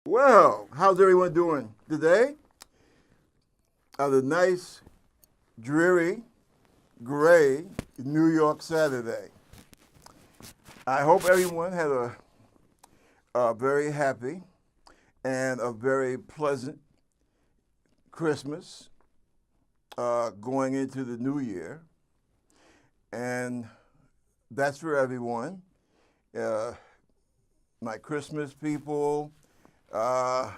Well, how's everyone doing today? The nice, dreary, gray New York Saturday. I hope everyone had a very happy and a very pleasant Christmas going into the new year. And that's for everyone. Uh, my Christmas people, uh,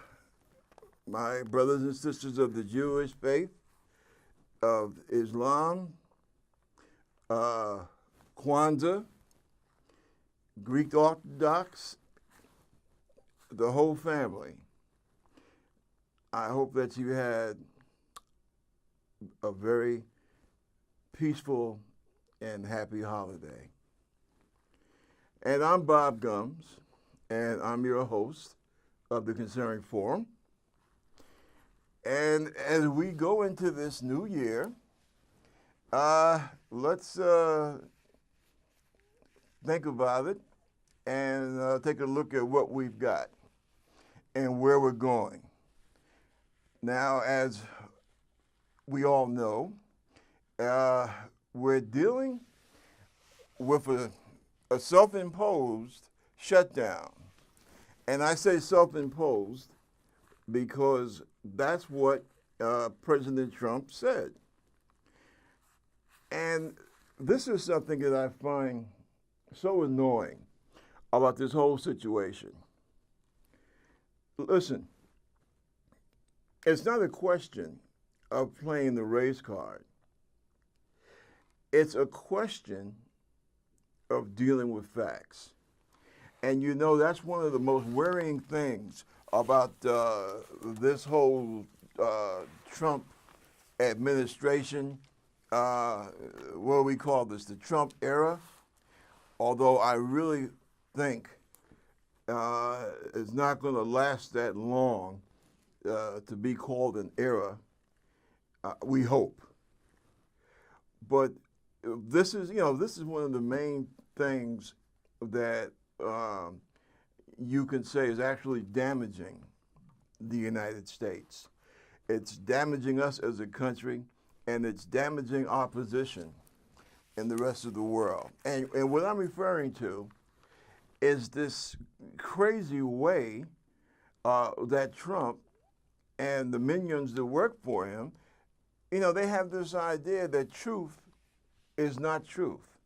my brothers and sisters of the Jewish faith, of Islam, uh, Kwanzaa, Greek Orthodox, the whole family. I hope that you had a very peaceful and happy holiday. And I'm Bob Gums, and I'm your host of the Concerning Forum. And as we go into this new year, let's think about it and take a look at what we've got and where we're going. Now, as we all know, we're dealing with a self-imposed shutdown. And I say self-imposed because that's what President Trump said. And this is something that I find so annoying about this whole situation. Listen, it's not a question of playing the race card. It's a question of dealing with facts. And you know, that's one of the most worrying things about this whole Trump administration. What do we call this? The Trump era. Although I really think it's not going to last that long to be called an era. We hope. But this is one of the main things that you can say is actually damaging the United States. It's damaging us as a country, and it's damaging our position in the rest of the world. And what I'm referring to is this crazy way that Trump and the minions that work for him, they have this idea that truth is not truth,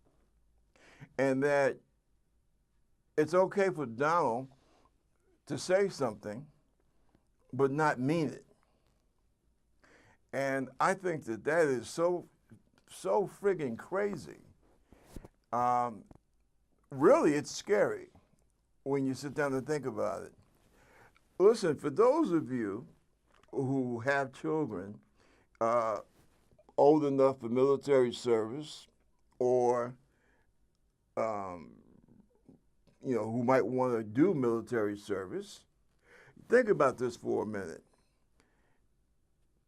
and that it's okay for Donald to say something but not mean it. And I think that is so friggin' crazy. Really, it's scary when you sit down and think about it. Listen, for those of you who have children old enough for military service, or who might want to do military service, think about this for a minute.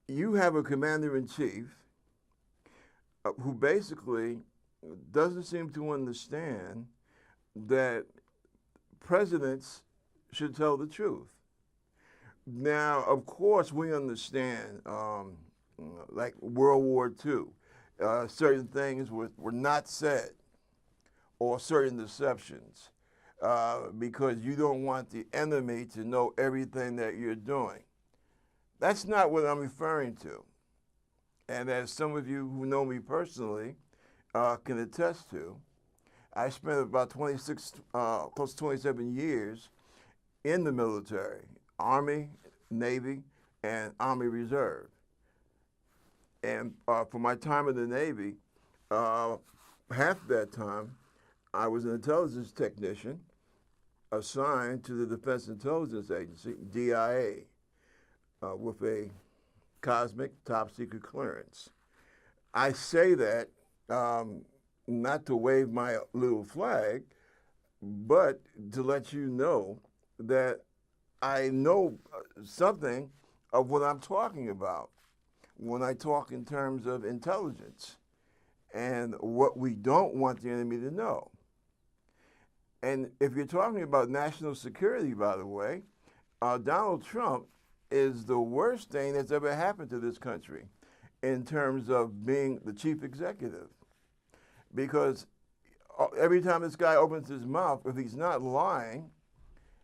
You have a commander-in-chief who basically doesn't seem to understand that presidents should tell the truth. Now, of course, we understand, like World War II, certain things were not said, or certain deceptions, because you don't want the enemy to know everything that you're doing. That's not what I'm referring to. And as some of you who know me personally can attest to, I spent about 26, close to 27 years in the military, Army, Navy, and Army Reserve. And for my time in the Navy, half that time, I was an intelligence technician assigned to the Defense Intelligence Agency, DIA, with a cosmic top secret clearance. I say that not to wave my little flag, but to let you know that I know something of what I'm talking about when I talk in terms of intelligence and what we don't want the enemy to know. And if you're talking about national security, by the way, Donald Trump is the worst thing that's ever happened to this country in terms of being the chief executive. Because every time this guy opens his mouth, if he's not lying,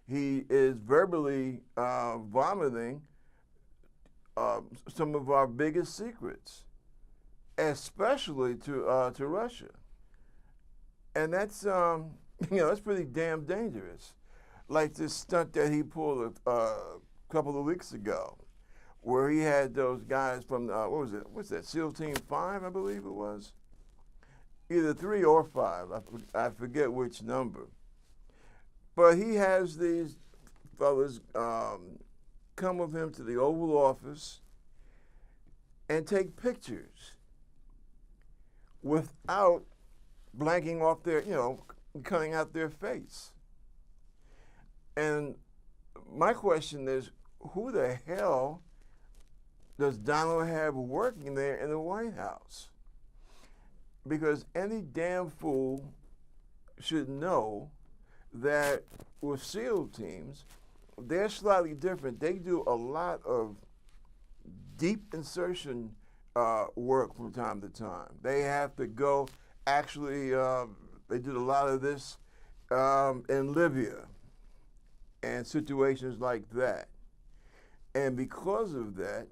he is verbally vomiting some of our biggest secrets, especially to Russia. And that's that's pretty damn dangerous. Like this stunt that he pulled a couple of weeks ago, where he had those guys from what was it? What's that? SEAL Team 5, I believe it was. Either 3 or 5. I forget which number. But he has these fellas come with him to the Oval Office and take pictures without blanking off their, cutting out their face. And my question is, who the hell does Donald have working there in the White House? Because any damn fool should know that with SEAL teams, they're slightly different. They do a lot of deep insertion work from time to time. They have to go, actually, they did a lot of this in Libya and situations like that. And because of that,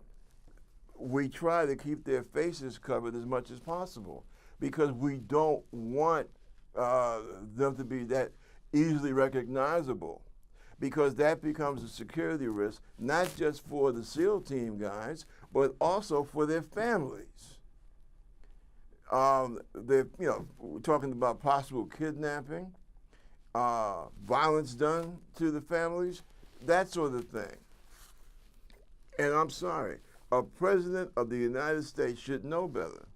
we try to keep their faces covered as much as possible because we don't want them to be that easily recognizable, because that becomes a security risk, not just for the SEAL team guys, but also for their families. We're talking about possible kidnapping, violence done to the families, that sort of thing. And I'm sorry, a president of the United States should know better.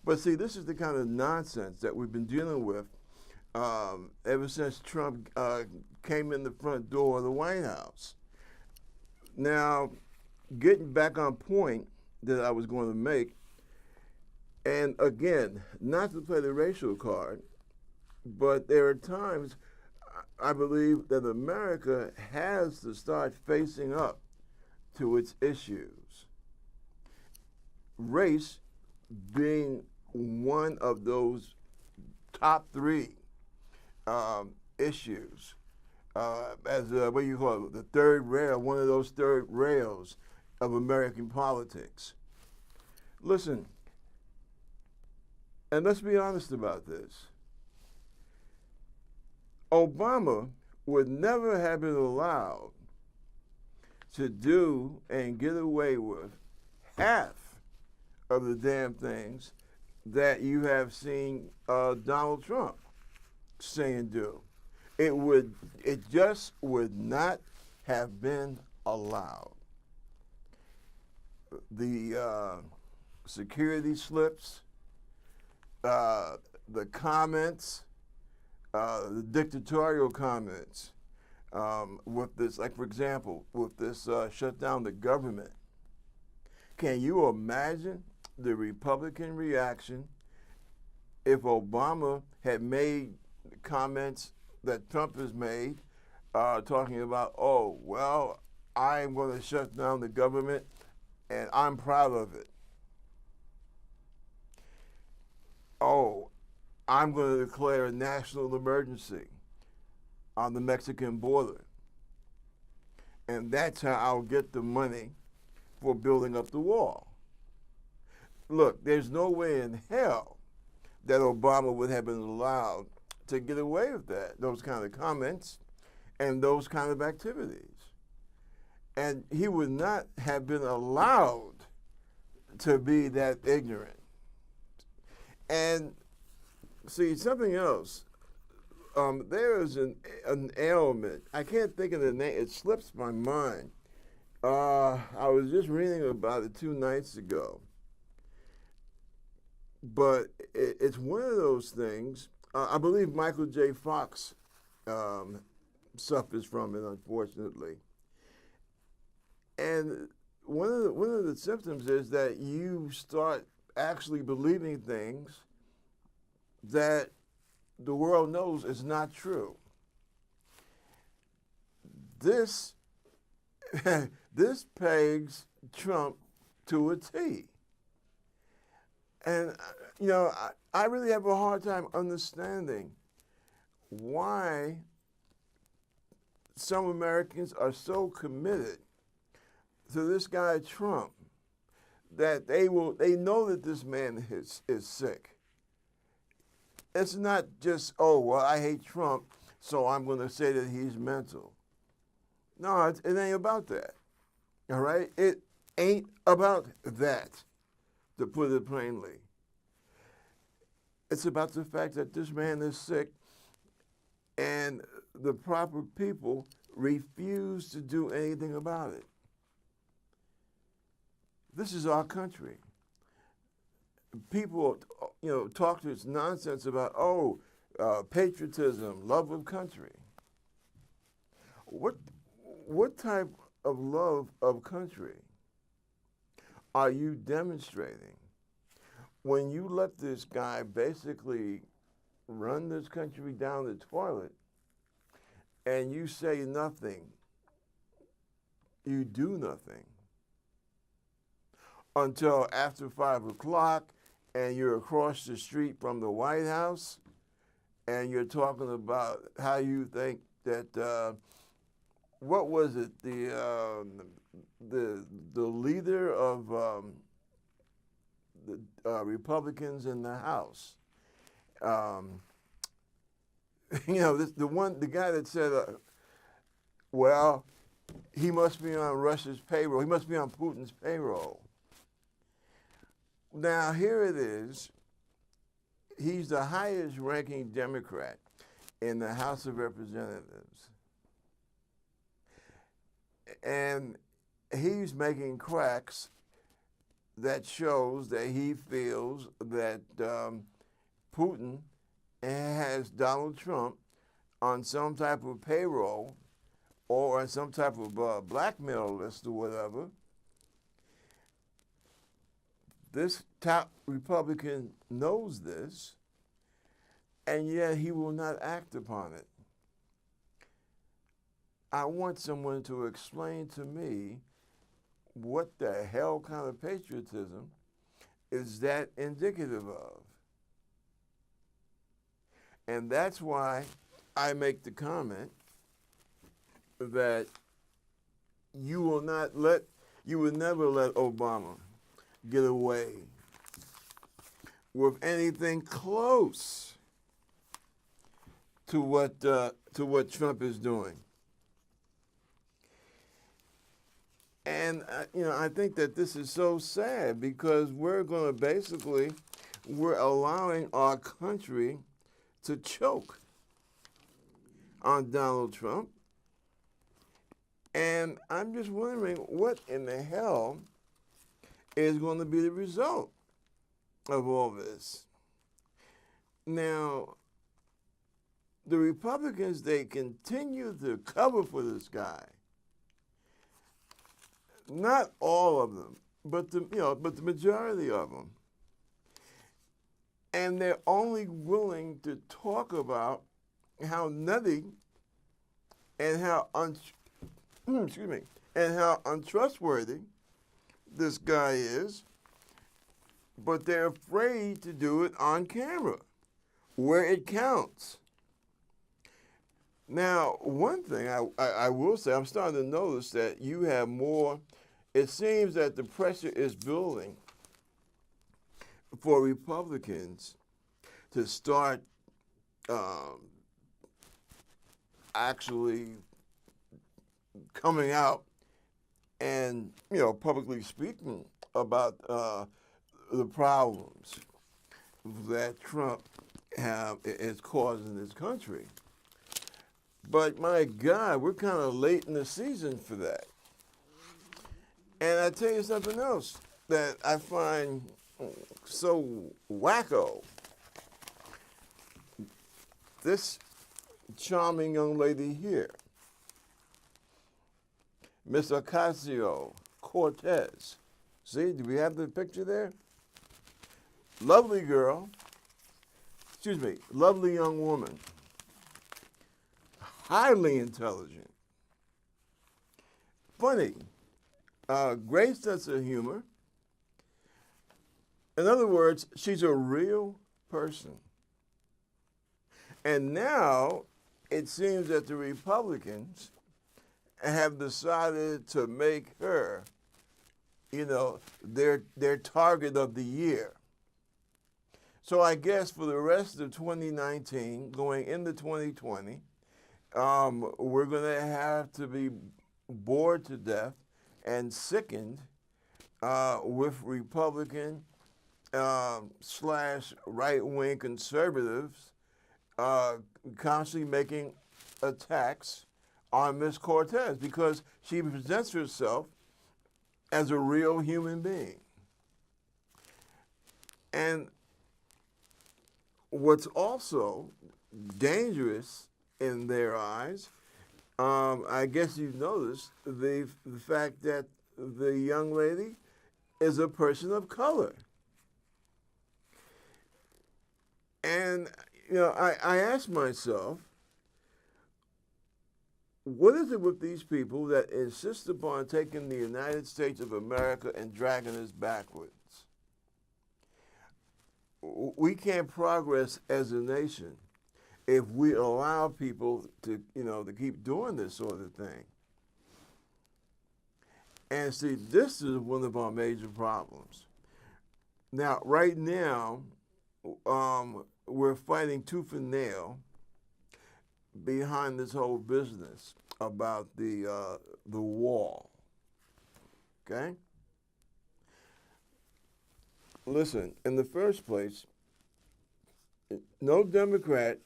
But see, this is the kind of nonsense that we've been dealing with ever since Trump came in the front door of the White House. Now, getting back on point that I was going to make, and again, not to play the racial card, but there are times I believe that America has to start facing up to its issues. Race being one of those top 3 issues, as what do you call it, the third rail, one of those third rails of American politics. Listen, and let's be honest about this. Obama would never have been allowed to do and get away with half of the damn things that you have seen Donald Trump say and do. It just would not have been allowed. The security slips, the comments, the dictatorial comments, with this, like for example, with this shut down the government. Can you imagine the Republican reaction if Obama had made comments that Trump has made, talking about, oh, well, I'm going to shut down the government and I'm proud of it. Oh, I'm going to declare a national emergency on the Mexican border. And that's how I'll get the money for building up the wall. Look, there's no way in hell that Obama would have been allowed to get away with that, those kind of comments and those kind of activities. And he would not have been allowed to be that ignorant. And see, something else, there is an ailment. I can't think of the name. It slips my mind. I was just reading about it 2 nights ago. But it's one of those things. I believe Michael J. Fox suffers from it, unfortunately. And one of the symptoms is that you start actually believing things that the world knows is not true. This this pegs Trump to a T. And, I really have a hard time understanding why some Americans are so committed to this guy Trump that they know that this man is sick. It's not just, oh, well, I hate Trump, so I'm going to say that he's mental. No, it ain't about that. All right? It ain't about that, to put it plainly. It's about the fact that this man is sick and the proper people refuse to do anything about it. This is our country. People, talk this nonsense about, patriotism, love of country. What type of love of country are you demonstrating when you let this guy basically run this country down the toilet and you say nothing, you do nothing until after 5 o'clock and you're across the street from the White House and you're talking about how you think that, what was it, the leader of the Republicans in the House, the guy that said, well, he must be on Russia's payroll. He must be on Putin's payroll. Now, here it is. He's the highest ranking Democrat in the House of Representatives. And he's making cracks that shows that he feels that Putin has Donald Trump on some type of payroll or on some type of blackmail list or whatever. This top Republican knows this, and yet he will not act upon it. I want someone to explain to me what the hell kind of patriotism is that indicative of. And that's why I make the comment that you will never let Obama get away with anything close to what Trump is doing. And I think that this is so sad because we're allowing our country to choke on Donald Trump. And I'm just wondering what in the hell is going to be the result of all this. Now, the Republicans, they continue to cover for this guy. Not all of them, but the majority of them. And they're only willing to talk about how nutty and how untrustworthy this guy is, but they're afraid to do it on camera, where it counts. Now, one thing I will say, I'm starting to notice that you have more. It seems that the pressure is building for Republicans to start actually coming out and publicly speaking about the problems that Trump is causing this country. But my God, we're kind of late in the season for that. And I tell you something else that I find so wacko. This charming young lady here, Miss Ocasio-Cortez. See, do we have the picture there? Lovely girl. Lovely young woman. Highly intelligent. funny, great sense of humor. In other words, she's a real person. And now it seems that the Republicans have decided to make her, their target of the year. So I guess for the rest of 2019, going into 2020, we're going to have to be bored to death and sickened with Republican slash right-wing conservatives constantly making attacks on Ms. Cortez because she presents herself as a real human being. And what's also dangerous in their eyes, I guess you've noticed the fact that the young lady is a person of color. And, I ask myself, what is it with these people that insist upon taking the United States of America and dragging us backwards? We can't progress as a nation if we allow people to keep doing this sort of thing. And see, this is one of our major problems. Now, right now, we're fighting tooth and nail behind this whole business about the wall. Okay? Listen, in the first place, no Democrat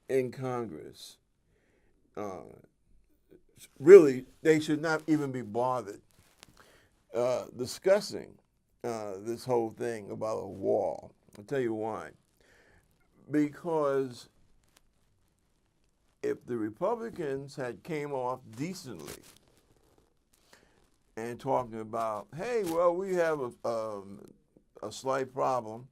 in Congress, really, they should not even be bothered discussing this whole thing about a wall. I'll tell you why. Because if the Republicans had came off decently and talking about, hey, well, we have a slight problem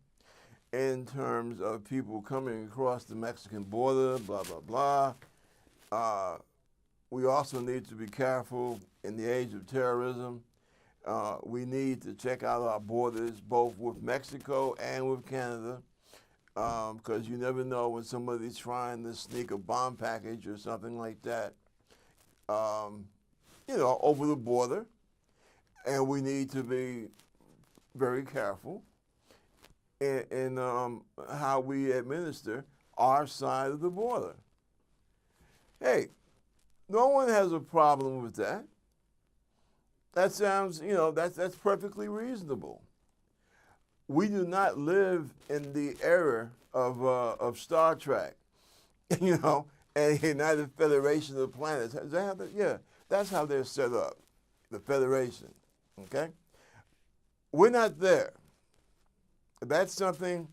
in terms of people coming across the Mexican border, blah, blah, blah. We also need to be careful in the age of terrorism. We need to check out our borders, both with Mexico and with Canada, because you never know when somebody's trying to sneak a bomb package or something like that, over the border. And we need to be very careful in how we administer our side of the border. Hey, no one has a problem with that. That sounds, that's perfectly reasonable. We do not live in the era of Star Trek, and a United Federation of Planets. Is that how that's how they're set up, the Federation. Okay, we're not there. That's something,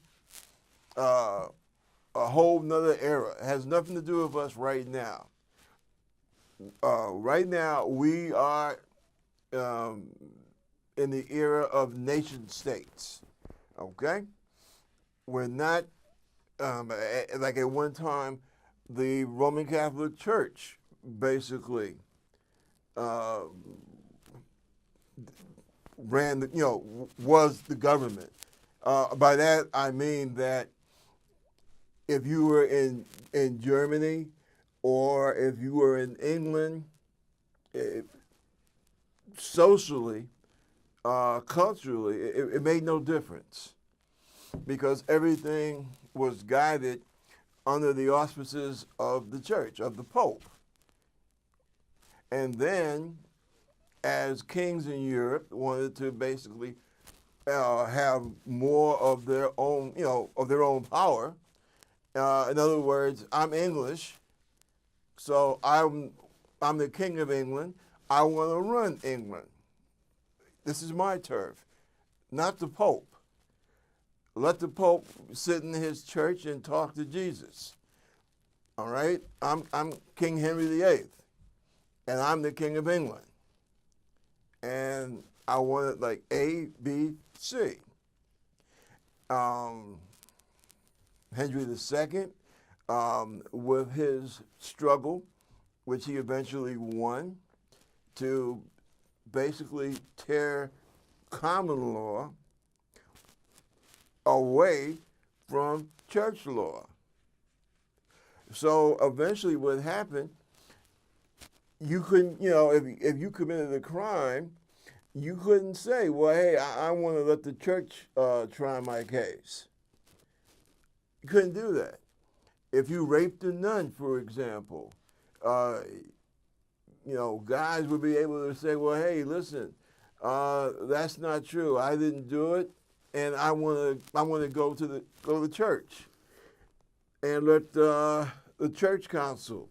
a whole nother era. It has nothing to do with us right now. Right now, we are in the era of nation states. Okay, we're not like at one time, the Roman Catholic Church basically ran was the government. By that I mean that if you were in Germany or if you were in England, socially, culturally, it made no difference because everything was guided under the auspices of the church, of the Pope. And then, as kings in Europe wanted to basically have more of their own, power. In other words, I'm English, so I'm the king of England. I want to run England. This is my turf, not the Pope. Let the Pope sit in his church and talk to Jesus. All right? I'm King Henry VIII, and I'm the King of England. And I want it like A, B, C. Henry II, with his struggle, which he eventually won, to basically tear common law away from church law. So eventually what happened, you couldn't, if you committed a crime, you couldn't say, well, hey, I want to let the church try my case. You couldn't do that. If you raped a nun, for example, guys would be able to say, well, hey, listen, that's not true. I didn't do it, and I want to go to the church and let the church council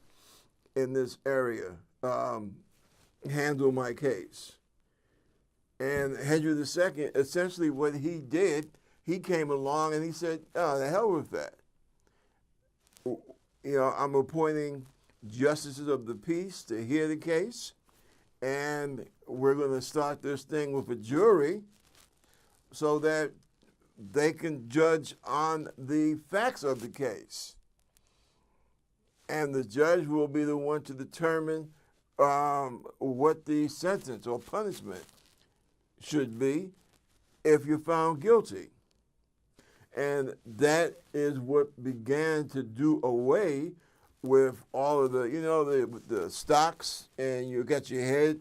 in this area handle my case. And Henry II, essentially what he did, he came along and he said, oh, the hell with that. I'm appointing justices of the peace to hear the case, and we're going to start this thing with a jury so that they can judge on the facts of the case. And the judge will be the one to determine what the sentence or punishment should be if you're found guilty. And that is what began to do away with all of the stocks, and you got your head,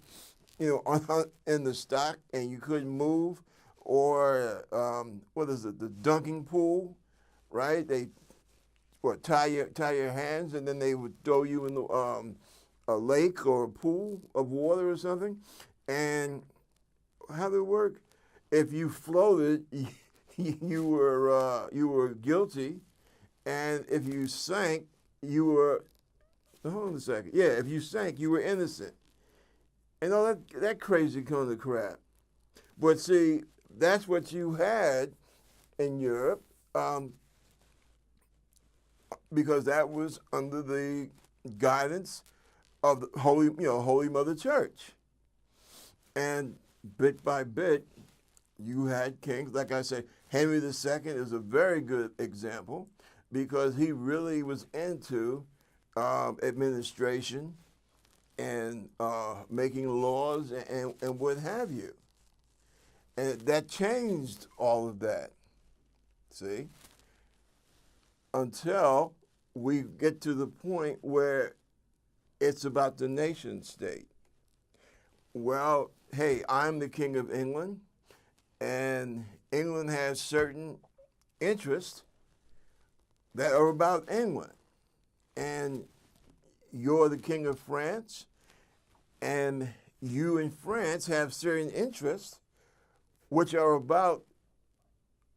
in the stock, and you couldn't move, or the dunking pool, right? They tie your hands, and then they would throw you in a lake or a pool of water or something. And how did it work? If you floated, you were guilty, and if you sank, you were. Hold on a second. Yeah, if you sank, you were innocent, and all that crazy kind of crap. But see, that's what you had in Europe, because that was under the guidance of the Holy Mother Church, and bit by bit, you had kings. Like I said, Henry II is a very good example because he really was into administration and making laws and what have you. And that changed all of that, see, until we get to the point where it's about the nation state. Well, hey, I'm the King of England, and England has certain interests that are about England. And you're the King of France, and you in France have certain interests which are about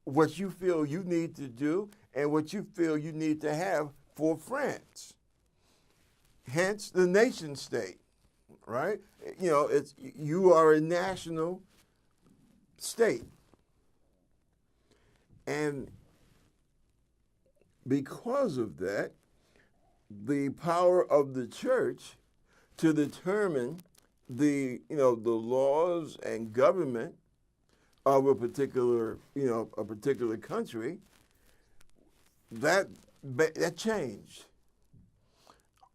what you feel you need to do and what you feel you need to have for France. Hence the nation state, right? You are a national state. And because of that, the power of the church to determine the laws and government of a particular country, that changed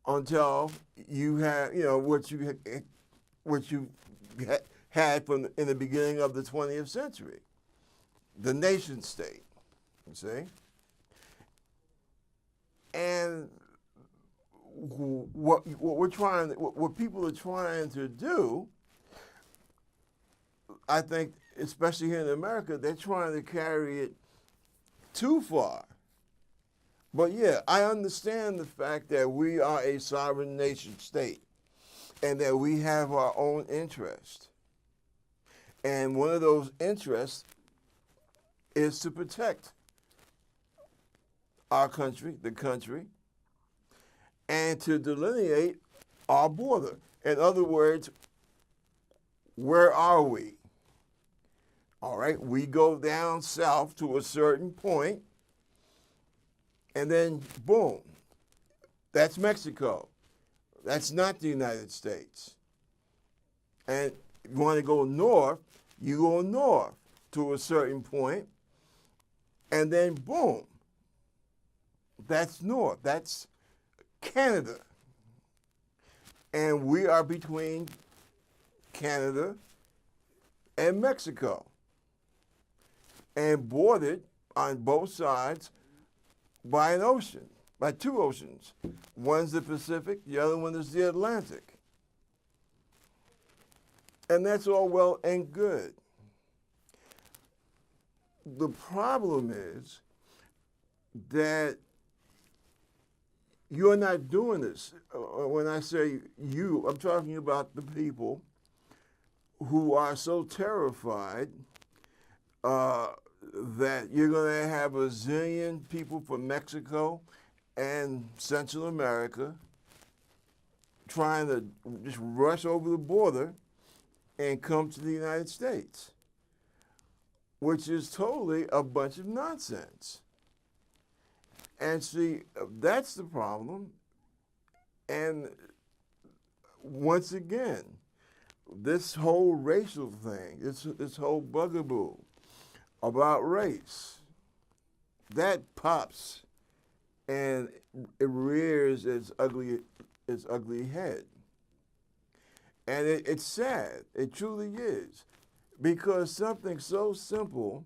until you had what you had in the beginning of the 20th century, the nation state. You see, and what people are trying to do, I think, especially here in America, they're trying to carry it too far. But yeah, I understand the fact that we are a sovereign nation state and that we have our own interests. And one of those interests is to protect our country, the country, and to delineate our border. In other words, where are we? All right, we go down south to a certain point, and then boom, that's Mexico. That's not the United States. And if you want to go north, you go north to a certain point, and then boom, that's north. That's Canada. And we are between Canada, and Mexico, and bordered on both sides by an ocean, by two oceans. One's the Pacific, the other one is the Atlantic. And that's all well and good. The problem is that you're not doing this. When I say you, I'm talking about the people who are so terrified that you're going to have a zillion people from Mexico and Central America trying to just rush over the border and come to the United States, which is totally a bunch of nonsense. And see, that's the problem. And once again, this whole racial thing, this whole bugaboo about race, that pops and it rears its ugly head. And it's sad, it truly is, because something so simple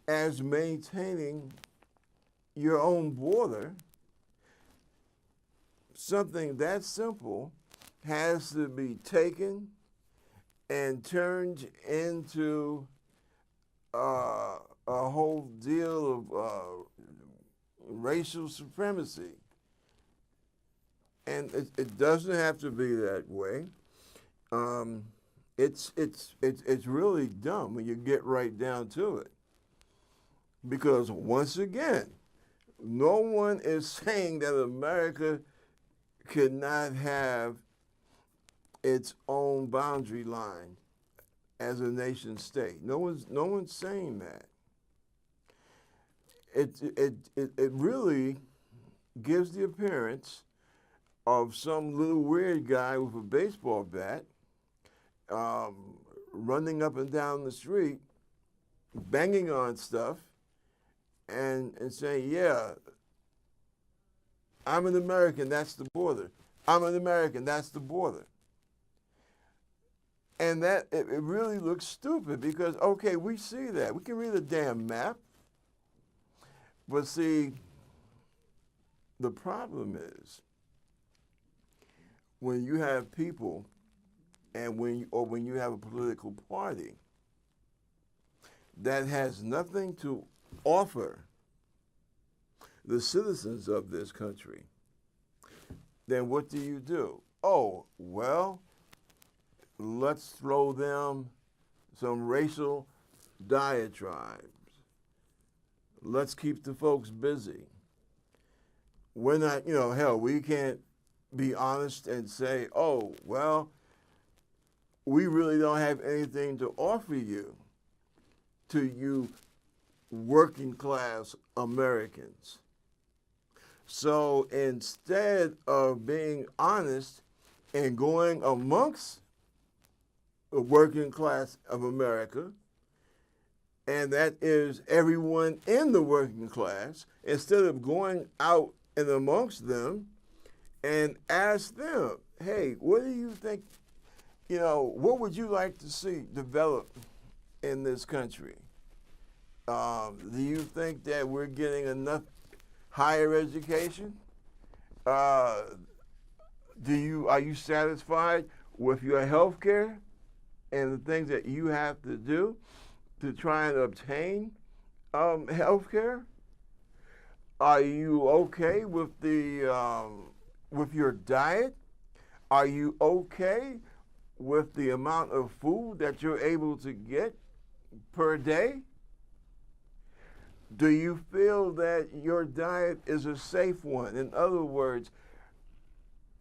as maintaining your own border, something that simple has to be taken and turned into a whole deal of racial supremacy. And it doesn't have to be that way. It's really dumb when you get right down to it. Because once again, no one is saying that America could not have its own boundary line as a nation state. No one's saying that. It really gives the appearance of some little weird guy with a baseball bat running up and down the street, banging on stuff, and saying, yeah, I'm an American, that's the border. I'm an American, that's the border. And that it really looks stupid because, okay, we see that. We can read a damn map. But see, the problem is when you have people and when you have a political party that has nothing to offer the citizens of this country, then what do? Oh, well, let's throw them some racial diatribes. Let's keep the folks busy. We're not, hell, we can't be honest and say, oh, well, we really don't have anything to offer you, to you working class Americans. So instead of being honest and going amongst the working class of America, and that is everyone in the working class, instead of going out and amongst them and ask them, hey, what do you think, what would you like to see develop in this country? Do you think that we're getting enough higher education? Are you satisfied with your health care and the things that you have to do to try and obtain health care? Are you okay with with your diet? Are you okay with the amount of food that you're able to get per day? Do you feel that your diet is a safe one? In other words,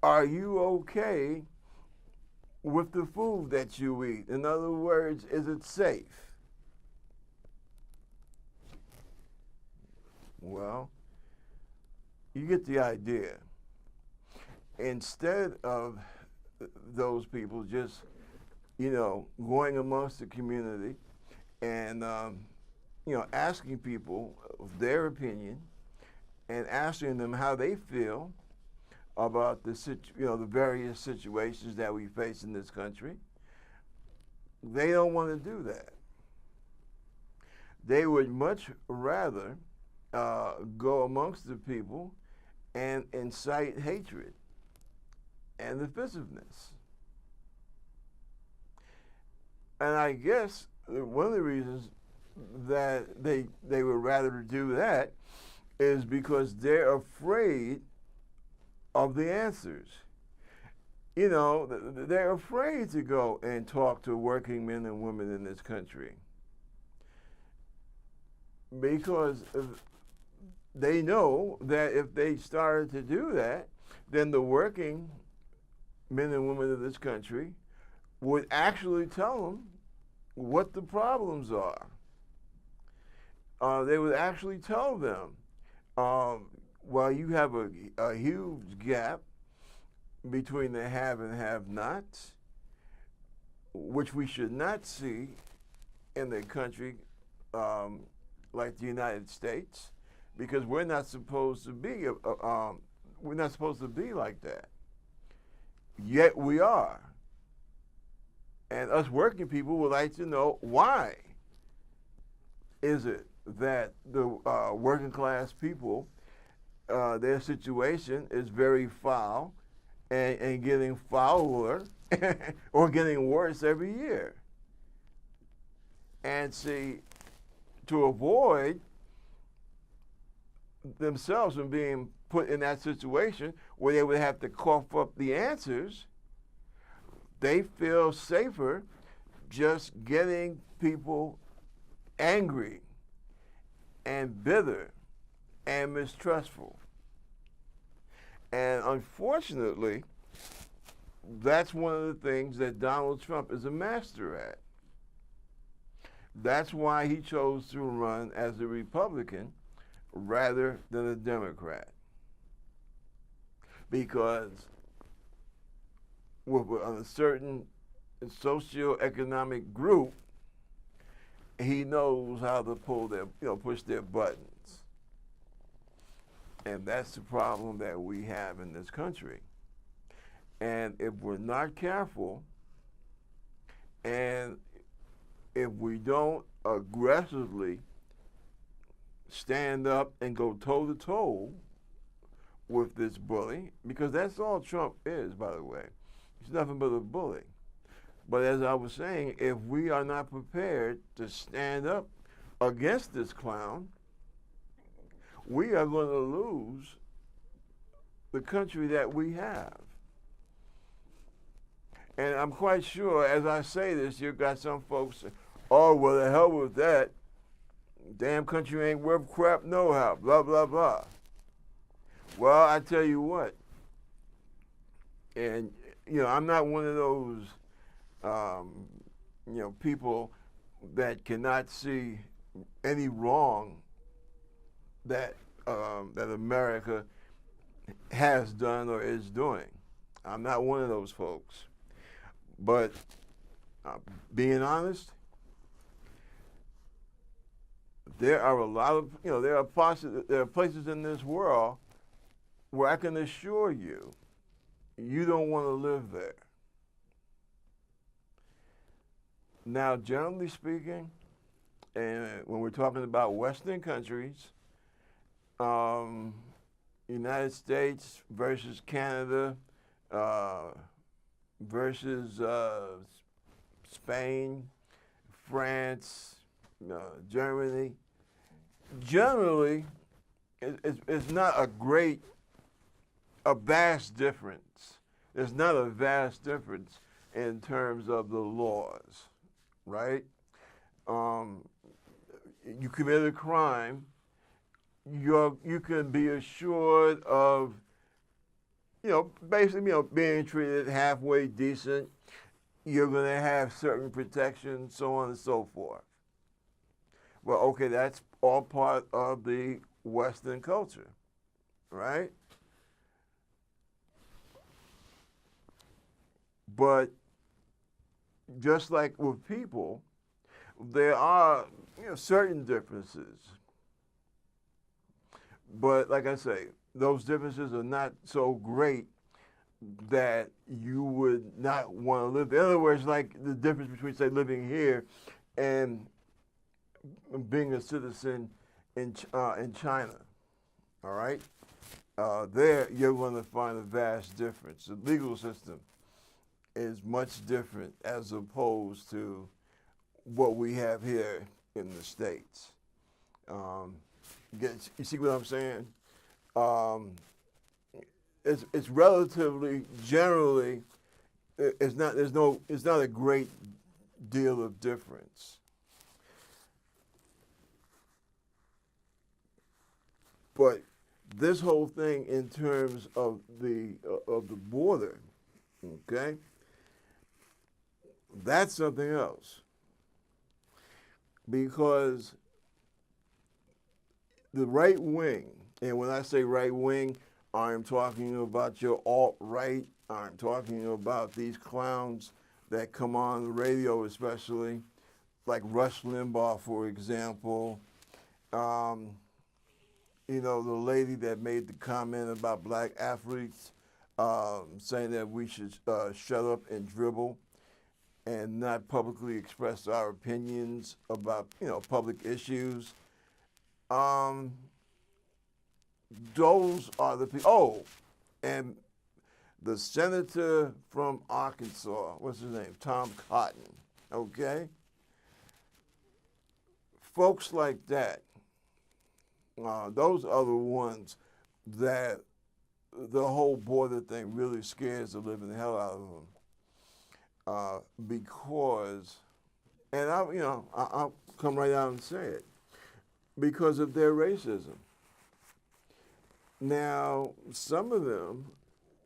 are you okay with the food that you eat? In other words, is it safe? Well, you get the idea. Instead of those people just, going amongst the community and, asking people their opinion and asking them how they feel about the various situations that we face in this country, they don't want to do that. They would much rather go amongst the people and incite hatred and divisiveness. And I guess one of the reasons that they would rather do that is because they're afraid of the answers. You know, they're afraid to go and talk to working men and women in this country because they know that if they started to do that, then the working men and women of this country would actually tell them what the problems are. They would actually tell them, well, you have a huge gap between the have and have-nots, which we should not see in a country like the United States, because we're not supposed to be like that. Yet we are. And us working people would like to know, why is it that the working class people, their situation is very foul and getting fouler or getting worse every year? And see, to avoid themselves from being put in that situation where they would have to cough up the answers, they feel safer just getting people angry and bitter and mistrustful. And unfortunately, that's one of the things that Donald Trump is a master at. That's why he chose to run as a Republican rather than a Democrat. Because with a certain socioeconomic group, he knows how to push their buttons. And that's the problem that we have in this country. And if we're not careful, and if we don't aggressively stand up and go toe-to-toe with this bully, because that's all Trump is, by the way. He's nothing but a bully. But as I was saying, if we are not prepared to stand up against this clown, we are going to lose the country that we have. And I'm quite sure, as I say this, you've got some folks say, oh, well, the hell with that. Damn country ain't worth crap nohow, blah, blah, blah. Well, I tell you what, and, I'm not one of those, people that cannot see any wrong that America has done or is doing. I'm not one of those folks. But being honest, there are a lot of, there are places in this world where I can assure you, you don't want to live there. Now, generally speaking, and when we're talking about Western countries, United States versus Canada, versus Spain, France, Germany, generally, it's not a vast difference. There's not a vast difference in terms of the laws, right? You commit a crime, you can be assured of, basically, being treated halfway decent. You're going to have certain protections, so on and so forth. Well, okay, that's all part of the Western culture, right? But just like with people, there are certain differences. But like I say, those differences are not so great that you would not want to live. In other words, like the difference between, say, living here and being a citizen in China. All right, there you're going to find a vast difference. The legal system is much different as opposed to what we have here in the States. Um, you see what I'm saying? Um, it's relatively generally it's not a great deal of difference. But this whole thing in terms of the border, okay, that's something else because the right wing, and when I say right wing, I'm talking about your alt-right. I'm talking about these clowns that come on the radio, especially like Rush Limbaugh, for example. Um, you know, the lady that made the comment about black athletes, saying that we should shut up and dribble and not publicly express our opinions about, you know, public issues. Um, those are the people. Oh, and the senator from Arkansas, what's his name? Tom Cotton, okay? Folks like that, those are the ones that the whole border thing really scares the living hell out of them. Because, and I'll come right out and say it, because of their racism. Now, some of them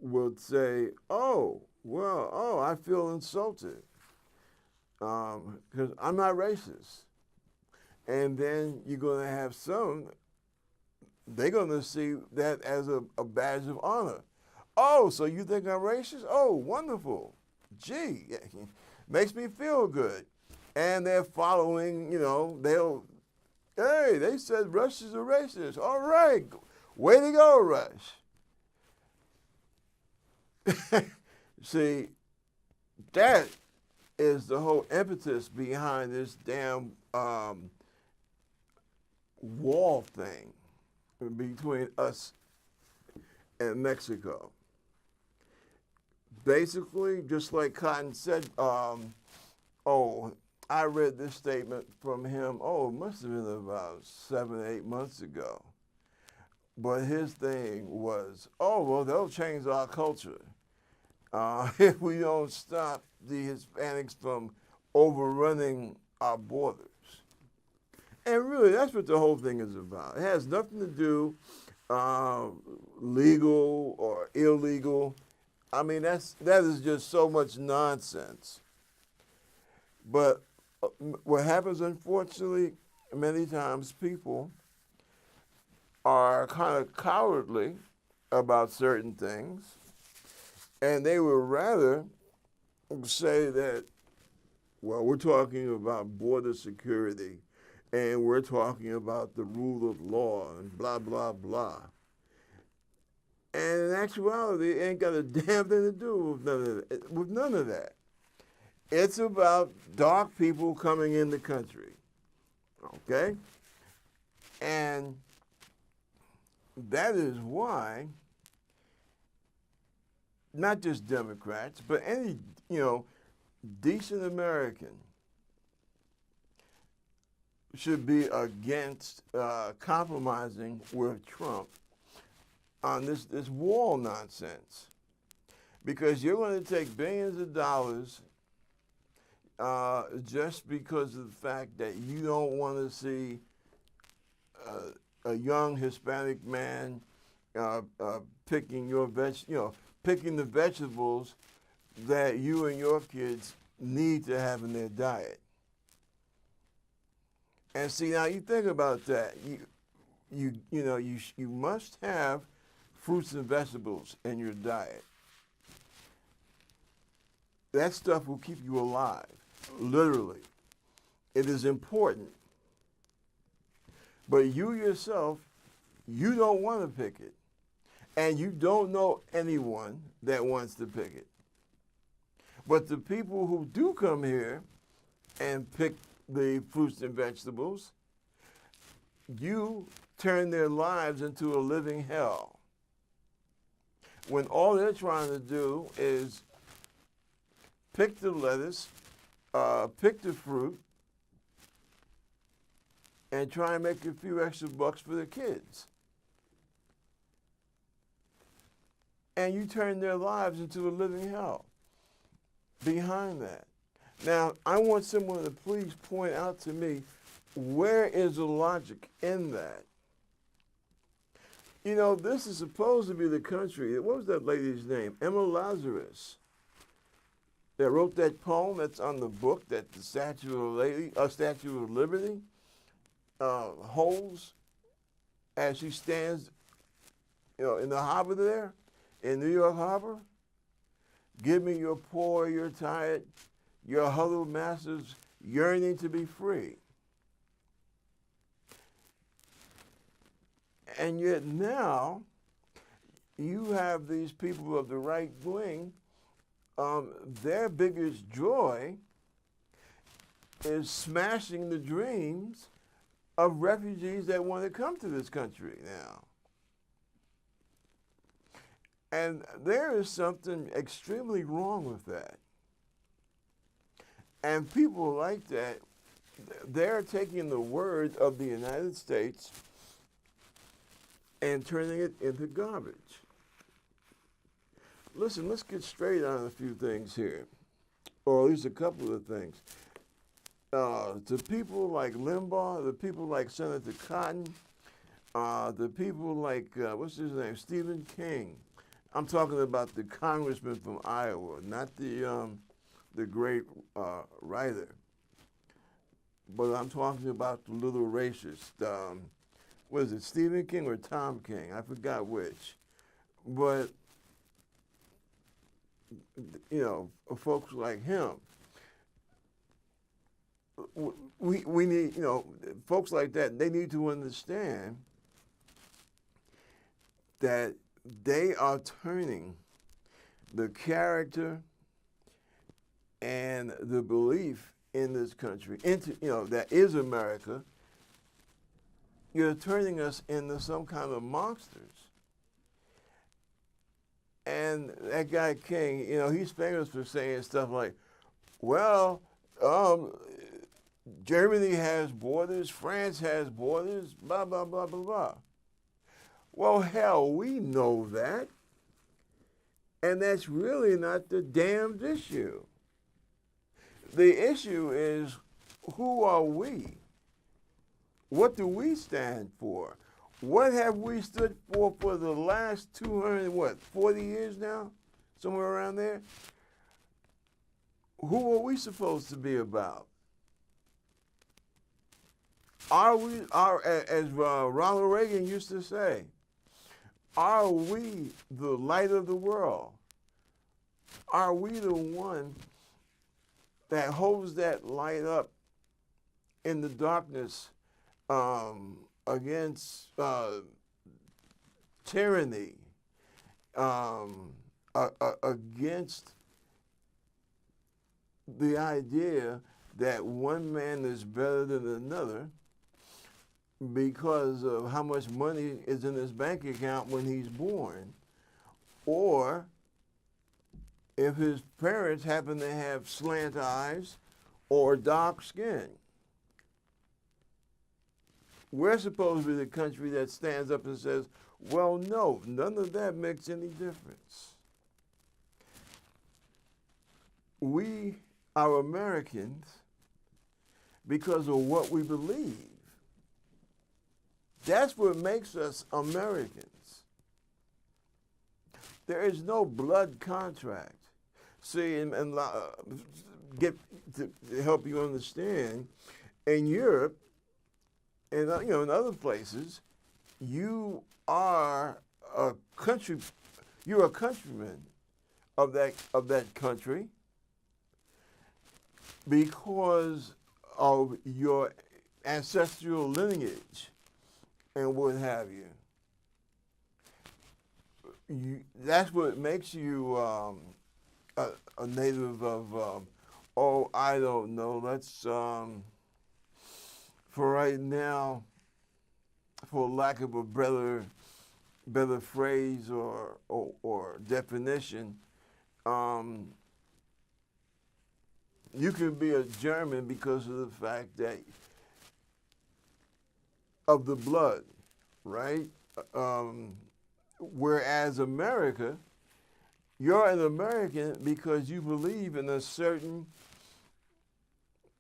would say, I feel insulted because I'm not racist. And then you're going to have some, they're going to see that as a badge of honor. Oh, so you think I'm racist? Oh, wonderful. Gee, makes me feel good. And they're following, they said Rush is a racist. All right, way to go, Rush. See, that is the whole impetus behind this damn wall thing between us and Mexico. Basically, just like Cotton said, I read this statement from him, it must have been about 7, 8 months ago. But his thing was, they'll change our culture if we don't stop the Hispanics from overrunning our borders. And really, that's what the whole thing is about. It has nothing to do legal or illegal. I mean, that is just so much nonsense. But what happens, unfortunately, many times people are kind of cowardly about certain things, and they would rather say that, we're talking about border security, and we're talking about the rule of law, and blah, blah, blah. And in actuality, it ain't got a damn thing to do with none of that. It's about dark people coming in the country, okay? And that is why not just Democrats, but any, decent American should be against compromising with Trump on this wall nonsense. Because you're going to take billions of dollars just because of the fact that you don't want to see a young Hispanic man picking picking the vegetables that you and your kids need to have in their diet. And see, now you think about that. You must have fruits and vegetables in your diet. That stuff will keep you alive, literally. It is important. But you yourself, you don't want to pick it. and you don't know anyone that wants to pick it. But the people who do come here and pick the fruits and vegetables, you turn their lives into a living hell. When all they're trying to do is pick the lettuce, pick the fruit, and try and make a few extra bucks for the kids. And you turn their lives into a living hell behind that. Now, I want someone to please point out to me, where is the logic in that? You know, this is supposed to be the country. What was that lady's name? Emma Lazarus, that wrote that poem that's on the book that the Statue of Liberty holds as she stands, in the harbor there, in New York Harbor. Give me your poor, your tired, your huddled masses yearning to be free. And yet now, you have these people of the right wing, their biggest joy is smashing the dreams of refugees that want to come to this country now. And there is something extremely wrong with that. And people like that, they're taking the word of the United States and turning it into garbage. Listen, let's get straight on a few things here, or at least a couple of things. To people like Limbaugh, the people like Senator Cotton, the people like, what's his name, Stephen King. I'm talking about the congressman from Iowa, not the great writer. But I'm talking about the little racist. Was it Stephen King or Tom King? I forgot which. But, folks like him, we need, folks like that, they need to understand that they are turning the character and the belief in this country into, that is America. You're turning us into some kind of monsters. And that guy King, he's famous for saying stuff like, well, Germany has borders, France has borders, blah, blah, blah, blah, blah. Well, hell, we know that. And that's really not the damned issue. The issue is, who are we? What do we stand for? What have we stood for the last 40 years now? Somewhere around there? Who are we supposed to be about? Are we, as Ronald Reagan used to say, are we the light of the world? Are we the one that holds that light up in the darkness against tyranny, against the idea that one man is better than another because of how much money is in his bank account when he's born, or if his parents happen to have slant eyes or dark skin. We're supposed to be the country that stands up and says, well, no, none of that makes any difference. We are Americans because of what we believe. That's what makes us Americans. There is no blood contract. See, and get to help you understand, in Europe, and in other places, you are a country. You're a countryman of that country because of your ancestral lineage and what have you. that's what makes you a native of, oh, I don't know, let's, for right now, for lack of a better phrase or definition, um, you can be a German because of the fact that of the blood, right? Um, whereas America, you're an American because you believe in a certain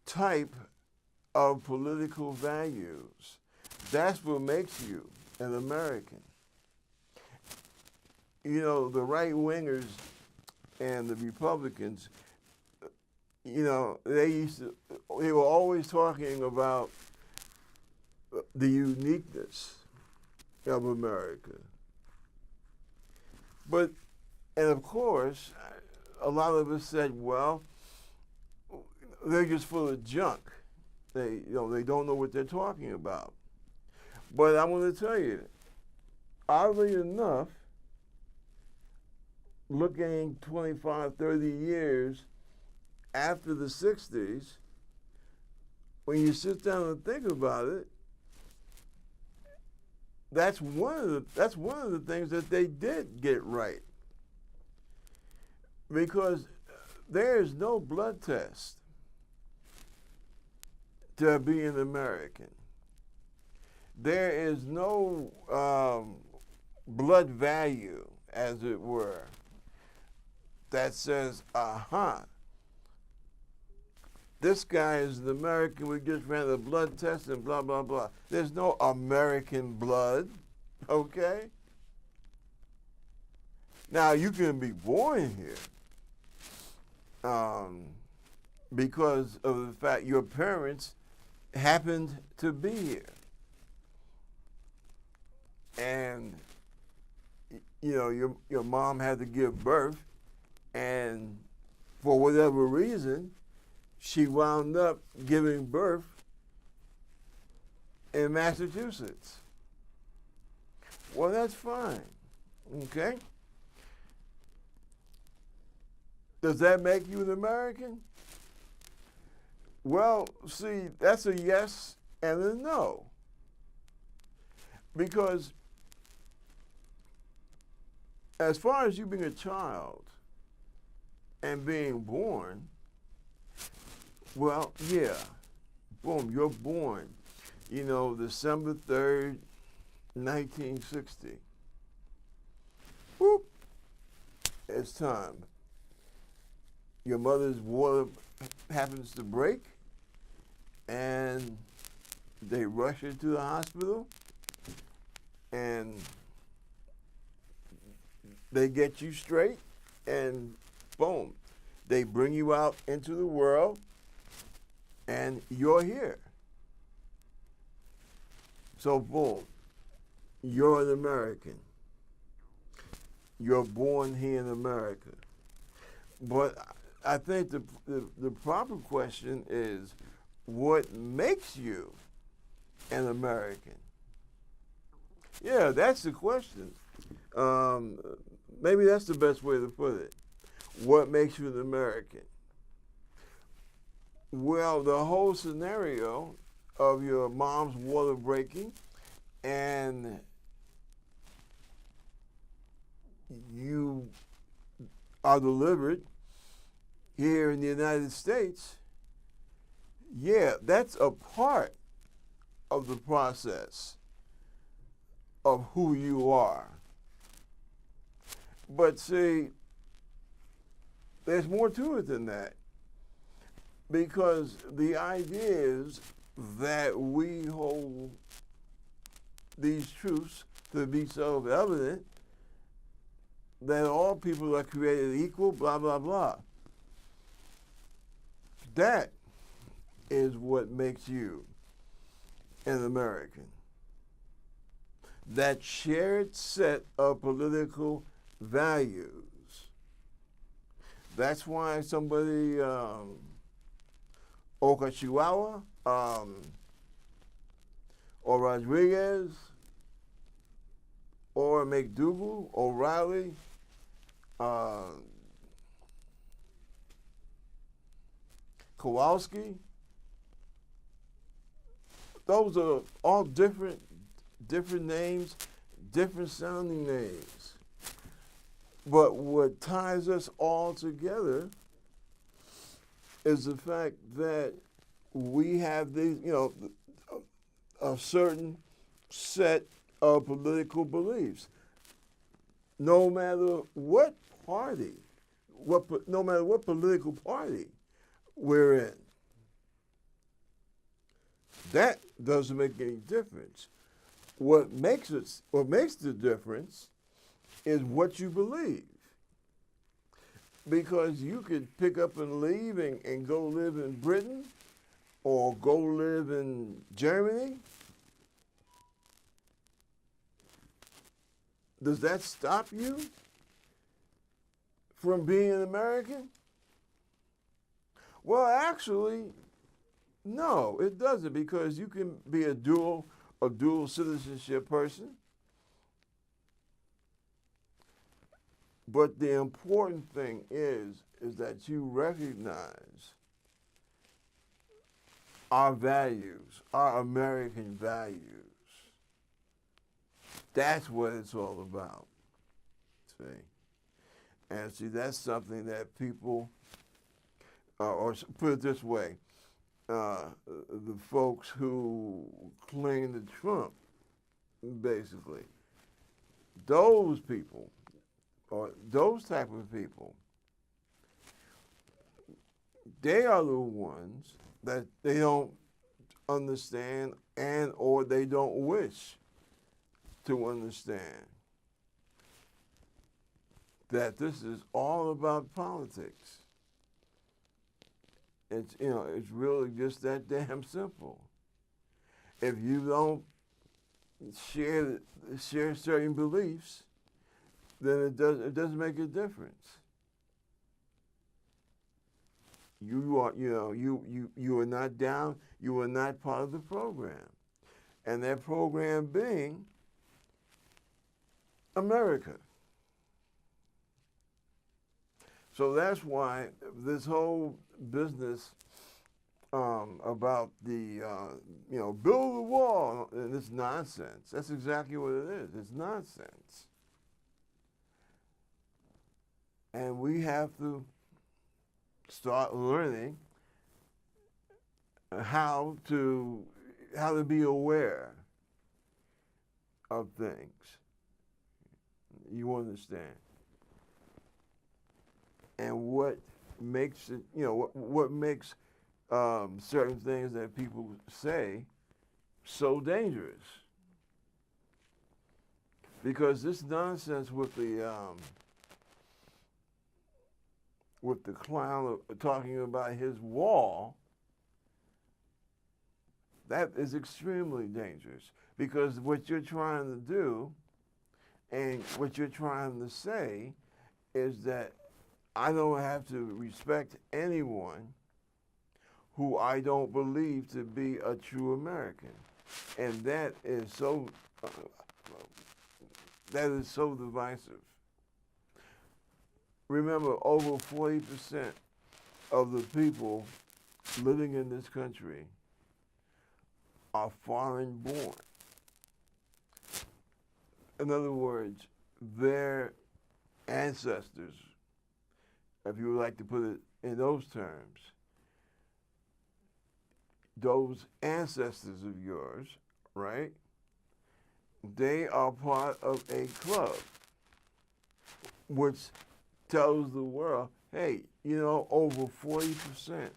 type of political values. That's what makes you an American. You know, the right wingers and the Republicans, you know, they were always talking about the uniqueness of America. But, and of course, a lot of us said, well, they're just full of junk. They don't know what they're talking about. But I'm going to tell you, oddly enough, looking 25, 30 years after the 60s, when you sit down and think about it, that's one of the things that they did get right. Because there is no blood test to be an American. There is no blood value, as it were, that says, this guy is an American, we just ran a blood test and blah, blah, blah. There's no American blood, okay? Now, you can be born here because of the fact your parents happened to be here. And, you know, your mom had to give birth, and for whatever reason, she wound up giving birth in Massachusetts. Well, that's fine, okay? Does that make you an American? Well, see, that's a yes and a no. Because as far as you being a child and being born, well, yeah, boom, you're born, you know, December 3rd, 1960. Whoop, it's time. Your mother's water happens to break, and they rush her to the hospital, and they get you straight, and boom, they bring you out into the world, and you're here. So boom, you're an American. You're born here in America. But I think the proper question is, what makes you an American? Yeah, that's the question. Maybe that's the best way to put it. What makes you an American? Well, the whole scenario of your mom's water breaking and you are delivered here in the United States, yeah, that's a part of the process of who you are. But see, there's more to it than that. Because the idea is that we hold these truths to be self-evident, that all people are created equal, blah, blah, blah. That is what makes you an American. That shared set of political values. That's why somebody, Okashiwawa, or Rodriguez, or McDougal, O'Reilly, Kowalski. Those are all different names, different sounding names. But what ties us all together is the fact that we have these, a certain set of political beliefs. No matter what party, no matter what political party we're in, that doesn't make any difference. What makes the difference is what you believe. Because you could pick up and leave and go live in Britain or go live in Germany. Does that stop you from being an American? Well, actually, no, it doesn't, because you can be a dual citizenship person. But the important thing is that you recognize our values, our American values. That's what it's all about. See? And see, that's something that people, or put it this way, the folks who cling to Trump, basically, those people, or those type of people, they are the ones that they don't understand and or they don't wish to understand that this is all about politics. It's really just that damn simple. If you don't share certain beliefs, then it doesn't make a difference. You are not down. You are not part of the program, and that program being America. So that's why this whole business about the build the wall, and it's nonsense. That's exactly what it is. It's nonsense. And we have to start learning how to be aware of things. You understand? And what makes it, what makes certain things that people say so dangerous? Because this nonsense with the clown talking about his wall, that is extremely dangerous. Because what you're trying to do and what you're trying to say is that I don't have to respect anyone who I don't believe to be a true American. And that is so divisive. Remember, over 40% of the people living in this country are foreign born. In other words, their ancestors, if you would like to put it in those terms, those ancestors of yours, right? They are part of a club which tells the world, hey, over 40%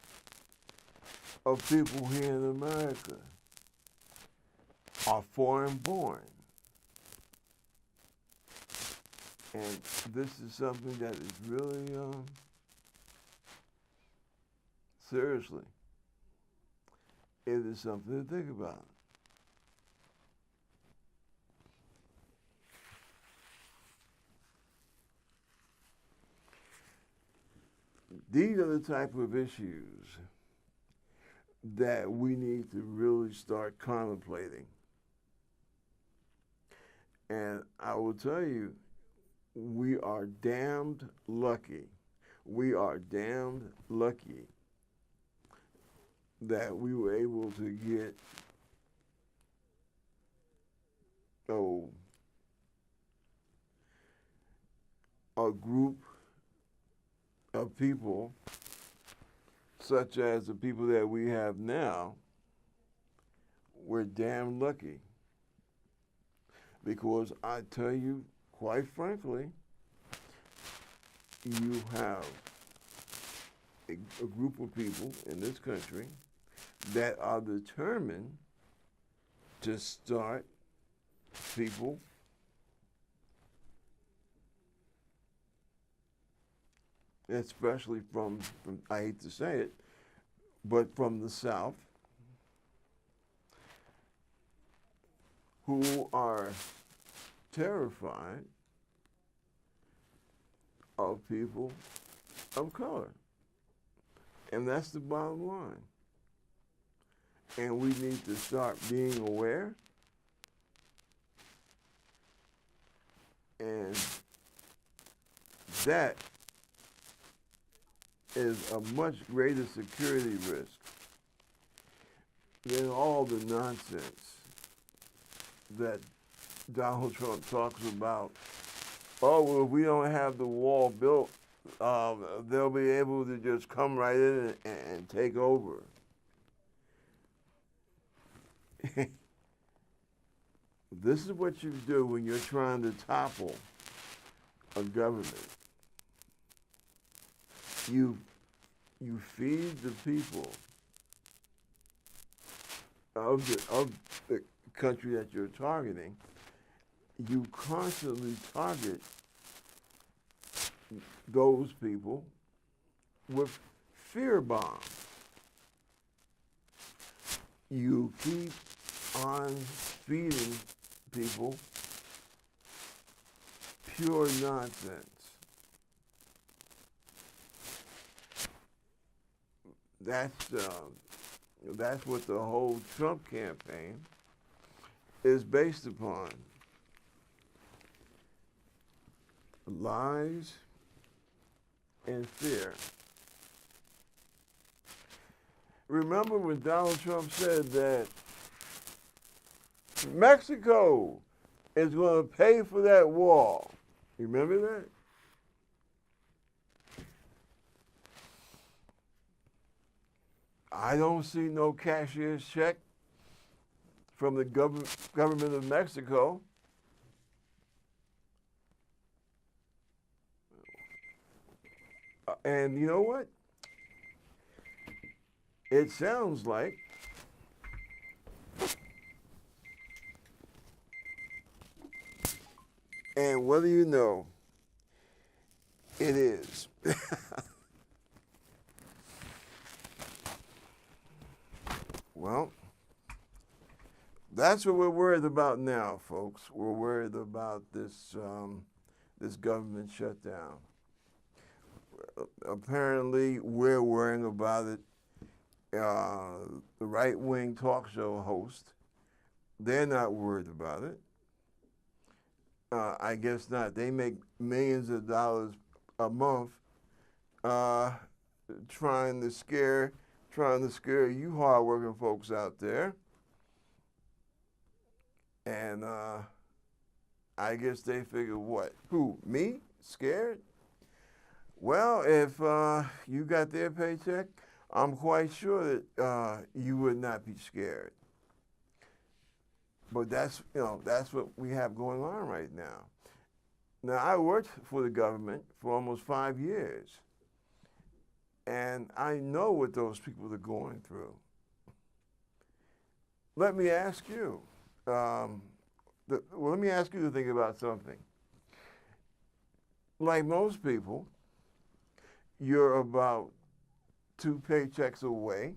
of people here in America are foreign born. And this is something that is really, seriously, it is something to think about. These are the type of issues that we need to really start contemplating. And I will tell you, we are damned lucky. We are damned lucky that we were able to get oh, a group of people such as the people that we have now. We're damn lucky because I tell you, quite frankly, you have a group of people in this country that are determined to start people especially from I hate to say it, but from the South, who are terrified of people of color. And that's the bottom line. And we need to start being aware and that is a much greater security risk than all the nonsense that Donald Trump talks about. Oh, well, if we don't have the wall built, they'll be able to just come right in and take over. This is what you do when you're trying to topple a government. You feed the people of the country that you're targeting. You constantly target those people with fear bombs. You keep on feeding people pure nonsense. That's what the whole Trump campaign is based upon. Lies and fear. Remember when Donald Trump said that Mexico is going to pay for that wall? You remember that? I don't see no cashier's check from the government of Mexico. And you know what? It sounds like and whether you know, it is. Well, that's what we're worried about now, folks. We're worried about this government shutdown. Apparently, we're worrying about it. The right-wing talk show host, they're not worried about it. I guess not. They make millions of dollars a month trying to scare you hard-working folks out there. And I guess they figure, what? Who, me? Scared? Well, if you got their paycheck, I'm quite sure that you would not be scared. But that's what we have going on right now. Now, I worked for the government for almost 5 years. And I know what those people are going through. Let me ask you. Let me ask you to think about something. Like most people, you're about 2 paychecks away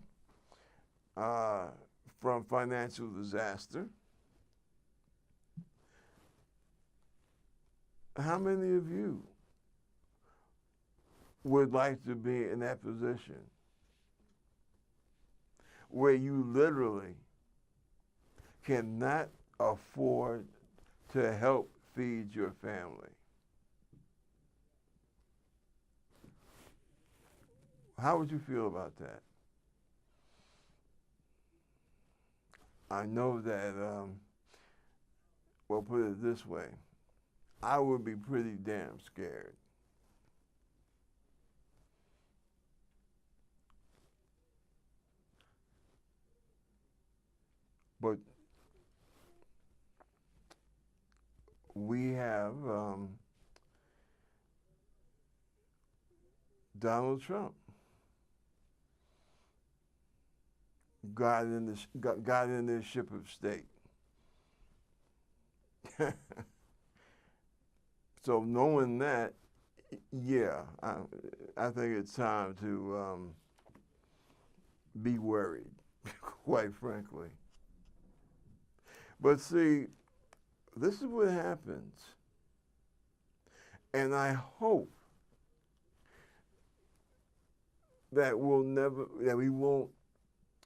from financial disaster. How many of you would like to be in that position where you literally cannot afford to help feed your family. How would you feel about that? I know that, well, put it this way, I would be pretty damn scared. But we have Donald Trump got in this ship of state. So knowing that, yeah, I think it's time to be worried, quite frankly. But see, this is what happens, and I hope that we won't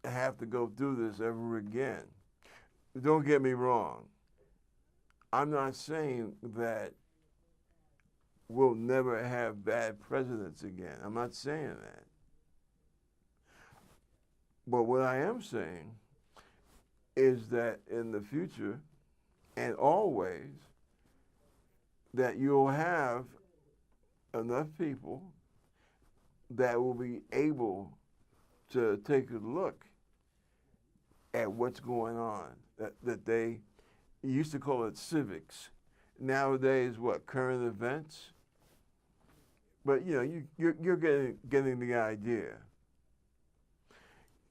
have to go through this ever again. Don't get me wrong. I'm not saying that we'll never have bad presidents again. I'm not saying that. But what I am saying is that in the future and always, that you'll have enough people that will be able to take a look at what's going on, that they used to call it civics. Nowadays, what, current events? But you're getting the idea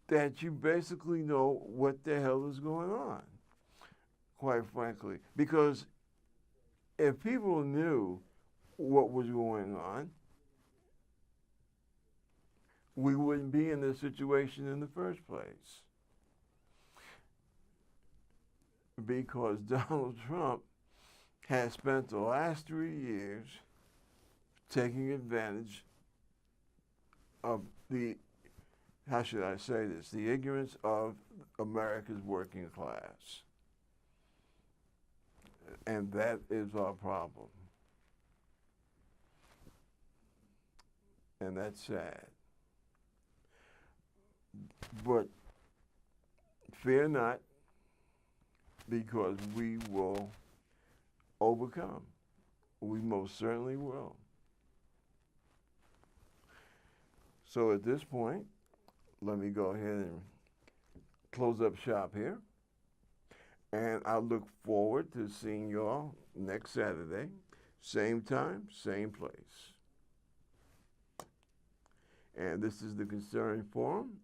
that you basically know what the hell is going on, quite frankly. Because if people knew what was going on, we wouldn't be in this situation in the first place. Because Donald Trump has spent the last 3 years taking advantage of the, how should I say this, the ignorance of America's working class. And that is our problem. And that's sad. But fear not, because we will overcome. We most certainly will. So at this point, let me go ahead and close up shop here. And I look forward to seeing y'all next Saturday, same time, same place. And this is the Concerned Forum.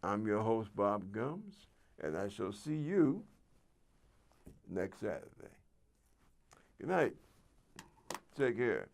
I'm your host, Bob Gumbs, and I shall see you next Saturday. Good night. Take care.